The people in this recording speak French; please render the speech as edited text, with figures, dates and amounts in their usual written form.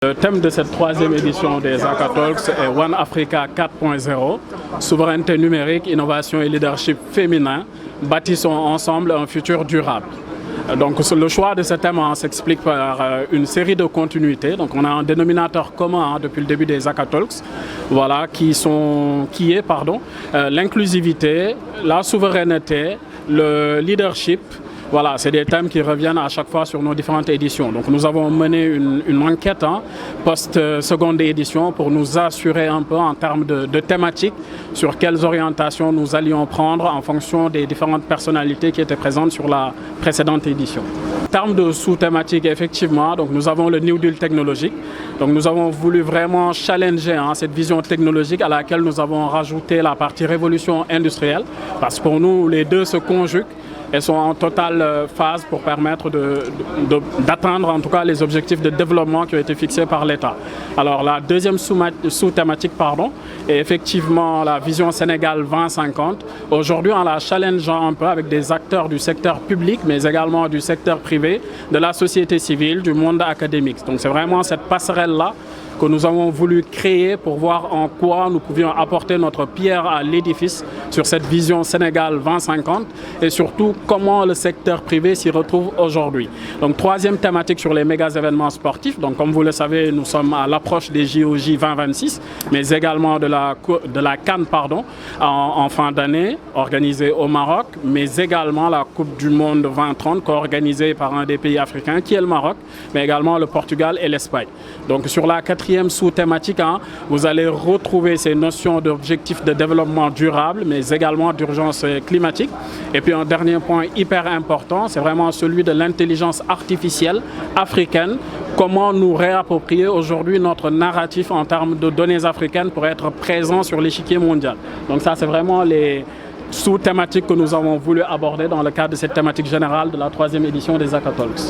Le thème de cette troisième édition des Hackatalks est One Africa 4.0, souveraineté numérique, innovation et leadership féminin, bâtissons ensemble un futur durable. Donc le choix de ce thème s'explique par une série de continuités. Donc on a un dénominateur commun depuis le début des Hackatalks, voilà, qui est l'inclusivité, la souveraineté, le leadership. Voilà, c'est des thèmes qui reviennent à chaque fois sur nos différentes éditions. Donc nous avons mené une enquête post-seconde édition pour nous assurer un peu en termes de thématiques sur quelles orientations nous allions prendre en fonction des différentes personnalités qui étaient présentes sur la précédente édition. En termes de sous-thématiques, effectivement, donc nous avons le New Deal technologique. Donc nous avons voulu vraiment challenger cette vision technologique à laquelle nous avons rajouté la partie révolution industrielle, parce que pour nous, les deux se conjuguent. Elles sont en totale phase pour permettre d'atteindre en tout cas les objectifs de développement qui ont été fixés par l'État. Alors la deuxième sous-thématique est effectivement la vision Sénégal 2050. Aujourd'hui, en la challengeant un peu avec des acteurs du secteur public, mais également du secteur privé, de la société civile, du monde académique. Donc c'est vraiment cette passerelle-là que nous avons voulu créer pour voir en quoi nous pouvions apporter notre pierre à l'édifice sur cette vision Sénégal 2050 et surtout comment le secteur privé s'y retrouve aujourd'hui. Donc troisième thématique sur les méga événements sportifs. Donc comme vous le savez, nous sommes à l'approche des JOJ 2026, mais également de la CAN en fin d'année organisée au Maroc, mais également la Coupe du Monde 2030 co-organisée par un des pays africains qui est le Maroc, mais également le Portugal et l'Espagne. Donc sur la quatrième sous-thématique, vous allez retrouver ces notions d'objectifs de développement durable, mais également d'urgence climatique. Et puis un dernier point hyper important, c'est vraiment celui de l'intelligence artificielle africaine. Comment nous réapproprier aujourd'hui notre narratif en termes de données africaines pour être présents sur l'échiquier mondial. Donc ça, c'est vraiment les sous-thématiques que nous avons voulu aborder dans le cadre de cette thématique générale de la troisième édition des Hackatalks.